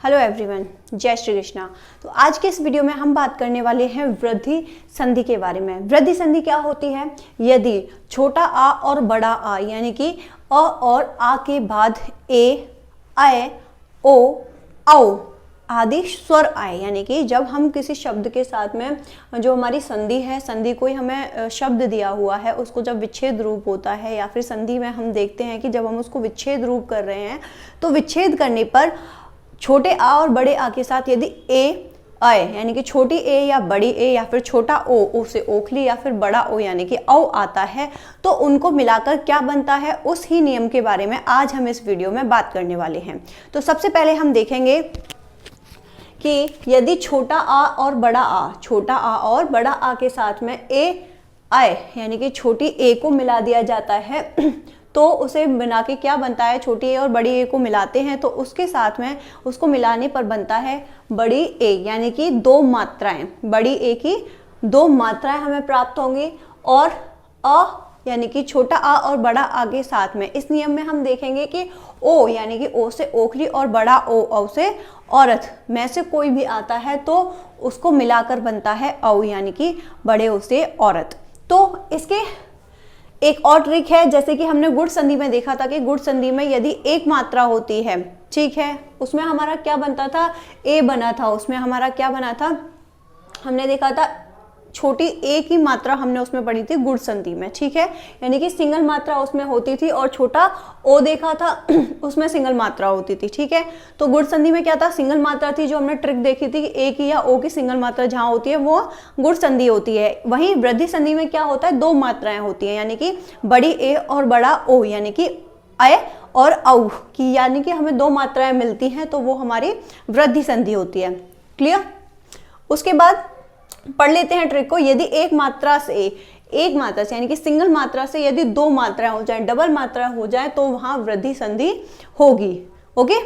Hello everyone, जय श्री कृष्णा। तो आज के इस वीडियो में हम बात करने वाले हैं वृद्धि संधि के बारे में। वृद्धि संधि क्या होती है? यदि छोटा आ और बड़ा आ यानी कि अ और आ के बाद ए, आए, ओ, औ आदि स्वर आए, यानी कि जब हम किसी शब्द के साथ में जो हमारी संधि है, संधि कोई हमें शब्द दिया हुआ है, उसको जब विच्छेद रूप होता है या फिर संधि में हम देखते हैं कि जब हम उसको विच्छेद रूप कर रहे हैं तो विच्छेद करने पर छोटे आ और बड़े आ के साथ यदि ए आए यानी कि छोटी ए या बड़ी ए या फिर छोटा ओ से ओखली या फिर बड़ा ओ यानी कि औ आता है तो उनको मिलाकर क्या बनता है, उस ही नियम के बारे में आज हम इस वीडियो में बात करने वाले हैं। तो सबसे पहले हम देखेंगे कि यदि छोटा आ और बड़ा आ, छोटा आ और बड़ा आ के साथ में ए आए यानी कि छोटी ए को मिला दिया जाता है तो उसे बना के क्या बनता है, छोटी ए और बड़ी ए को मिलाते हैं तो उसके साथ में उसको मिलाने पर बनता है बड़ी ए यानी कि दो मात्राएं, बड़ी ए की दो मात्राएं हमें प्राप्त होंगी। और अ यानी कि छोटा आ और बड़ा आ के साथ में इस नियम में हम देखेंगे कि ओ यानी कि ओ से ओखली और बड़ा ओ, औ से औरत में से कोई भी आता है तो उसको मिलाकर बनता है औ यानी कि बड़े ओ से औरत। तो इसके एक और ट्रिक है, जैसे कि हमने गुण संधि में देखा था कि गुण संधि में यदि एक मात्रा होती है, ठीक है, उसमें हमारा क्या बनता था, ए बना था, उसमें हमारा क्या बना था, हमने देखा था छोटी ए की मात्रा हमने उसमें पढ़ी थी गुण संधि में, ठीक है, यानी कि सिंगल मात्रा उसमें होती थी और छोटा ओ देखा था उसमें सिंगल मात्रा होती थी, ठीक है। तो गुण संधि में क्या था, सिंगल मात्रा थी, जो हमने ट्रिक देखी थी कि ए की या ओ की सिंगल मात्रा जहां होती है वो गुण संधि होती है। वहीं वृद्धि संधि में क्या होता है, दो मात्राएं होती हैं यानी कि बड़ी ए और बड़ा ओ यानी कि अय और औ की, यानी कि हमें दो मात्राएं मिलती हैं तो वो हमारी वृद्धि संधि होती है। क्लियर? उसके बाद पढ़ लेते हैं ट्रिक को। यदि एक मात्रा से यानी कि सिंगल मात्रा से यदि दो मात्राएं हो जाए, डबल मात्रा हो जाए तो वहां वृद्धि संधि होगी। ओके,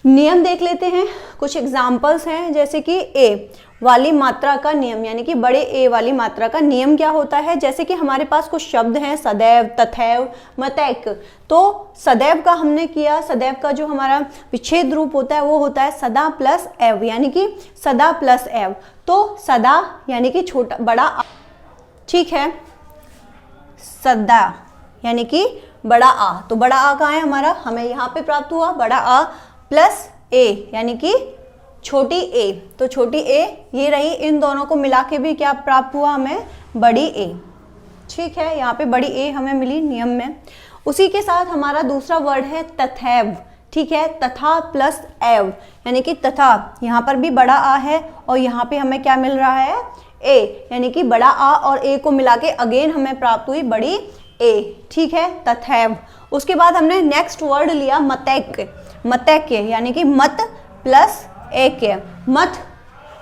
नियम देख लेते हैं, कुछ एग्जांपल्स हैं, जैसे कि ए वाली मात्रा का नियम यानी कि बड़े ए वाली मात्रा का नियम क्या होता है। जैसे कि हमारे पास कुछ शब्द हैं, सदैव, तथैव, मतैक। तो सदैव का हमने किया, सदैव का जो हमारा विच्छेद रूप होता है वो होता है सदा प्लस एव यानी कि सदा प्लस एव। तो सदा यानी कि छोटा बड़ा आ, ठीक है, सदा यानी कि बड़ा आ, तो बड़ा आ कहाँ है हमारा, हमें यहाँ पे प्राप्त हुआ बड़ा आ प्लस ए यानी कि छोटी ए, तो छोटी ए ये रही, इन दोनों को मिला के भी क्या प्राप्त हुआ हमें, बड़ी ए, ठीक है, यहाँ पे बड़ी ए हमें मिली नियम में। उसी के साथ हमारा दूसरा वर्ड है तथैव, ठीक है, तथा प्लस एव यानी कि तथा, यहाँ पर भी बड़ा आ है और यहाँ पे हमें क्या मिल रहा है, ए, यानी कि बड़ा आ और ए को मिला के अगेन हमें प्राप्त हुई बड़ी ए, ठीक है, तथैव। उसके बाद हमने नेक्स्ट वर्ड लिया मतैक, मतैक यानी कि मत प्लस एक, मत,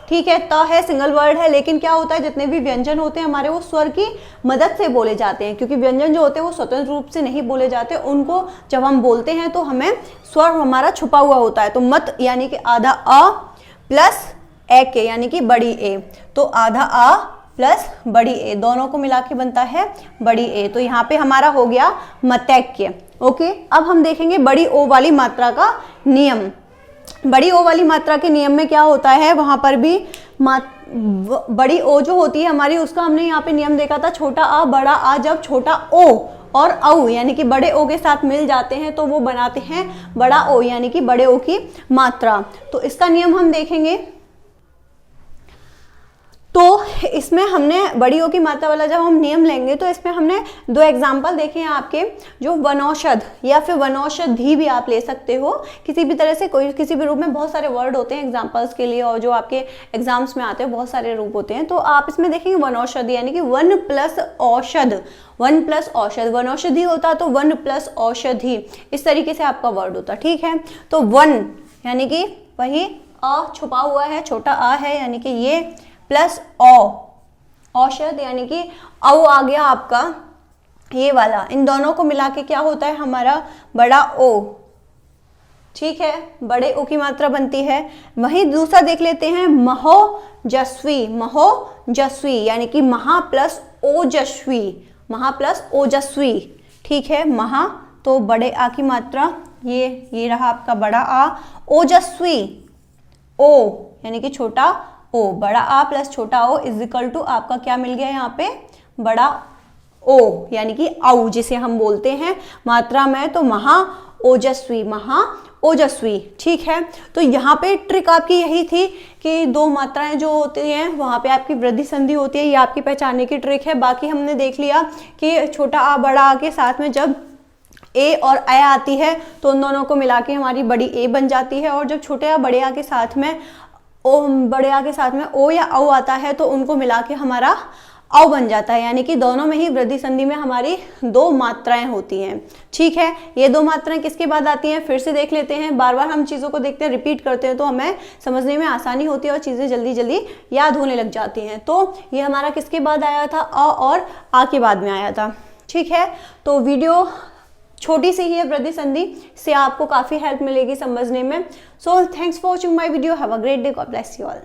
ठीक है, त है, सिंगल वर्ड है, लेकिन क्या होता है जितने भी व्यंजन होते हैं हमारे वो स्वर की मदद से बोले जाते हैं, क्योंकि व्यंजन जो होते हैं वो स्वतंत्र रूप से नहीं बोले जाते, उनको जब हम बोलते हैं तो हमें स्वर हमारा छुपा हुआ होता है। तो मत यानी कि आधा अ प्लस एक यानी कि बड़ी ए, तो आधा आ प्लस बड़ी ए दोनों को मिला के बनता है बड़ी ए। तो यहाँ पे हमारा हो गया मतैक्य। ओके, अब हम देखेंगे बड़ी ओ वाली मात्रा का नियम। बड़ी ओ वाली मात्रा के नियम में क्या होता है, वहां पर भी बड़ी ओ जो होती है हमारी, उसका हमने यहाँ पे नियम देखा था, छोटा आ बड़ा आ जब छोटा ओ और औ यानी कि बड़े ओ के साथ मिल जाते हैं तो वो बनाते हैं बड़ा ओ यानी कि बड़े ओ की मात्रा। तो इसका नियम हम देखेंगे। तो इसमें हमने बड़ी ओ की मात्रा वाला जब हम नियम लेंगे तो इसमें हमने दो एग्जाम्पल देखे हैं आपके, जो वनौषध या फिर वनौषधि भी आप ले सकते हो, किसी भी तरह से कोई किसी भी रूप में, बहुत सारे वर्ड होते हैं एग्जाम्पल्स के लिए और जो आपके एग्जाम्स में आते हैं बहुत सारे रूप होते हैं। तो आप इसमें देखेंगे वनौषधि यानी कि वन प्लस औषध, वन प्लस औषध, वनौषधि होता तो वन प्लस औषधि, इस तरीके से आपका वर्ड होता, ठीक है। तो वन यानी कि वही अ छुपा हुआ है, छोटा आ है यानी कि ये, प्लस औ, औषध यानी कि औ आ गया आपका ये वाला, इन दोनों को मिला के क्या होता है हमारा बड़ा ओ, ठीक है, बड़े ओ की मात्रा बनती है। वहीं दूसरा देख लेते हैं महोजस्वी, महोजस्वी यानी कि महा प्लस ओजस्वी, महा प्लस ओजस्वी, ठीक है, महा तो बड़े आ की मात्रा ये रहा आपका बड़ा आ। ओजस्वी, ओ यानी कि छोटा ओ, बड़ा आ प्लस छोटा ओ इज इक्वल टू आपका क्या मिल गया यहाँ पे, बड़ा ओ यानी कि औ जिसे हम बोलते हैं मात्रा में तो महा ओजस्वी, महा ओजस्वी। ठीक है, तो यहाँ पे ट्रिक आपकी यही थी कि दो मात्राएं जो होती हैं वहां पे आपकी वृद्धि संधि होती है, ये आपकी पहचानने की ट्रिक है। बाकी हमने देख लिया कि छोटा आ बड़ा आ के साथ में जब ए और ए आती है तो उन दोनों को मिला के हमारी बड़ी ए बन जाती है, और जब छोटे आ बड़े आ के साथ में बड़े आ के साथ में ओ या औ आता है तो उनको मिला के हमारा औ बन जाता है, यानी कि दोनों में ही वृद्धि संधि में हमारी दो मात्राएं होती हैं। ठीक है, ये दो मात्राएं किसके बाद आती हैं फिर से देख लेते हैं, बार बार हम चीज़ों को देखते हैं, रिपीट करते हैं तो हमें समझने में आसानी होती है और चीज़ें जल्दी जल्दी याद होने लग जाती हैं। तो ये हमारा किसके बाद आया था, अ और आ के बाद में आया था। ठीक है, तो वीडियो छोटी सी ही है वृद्धि संधि से, आपको काफ़ी हेल्प मिलेगी समझने में। So thanks for watching my video, have a great day, God bless you all.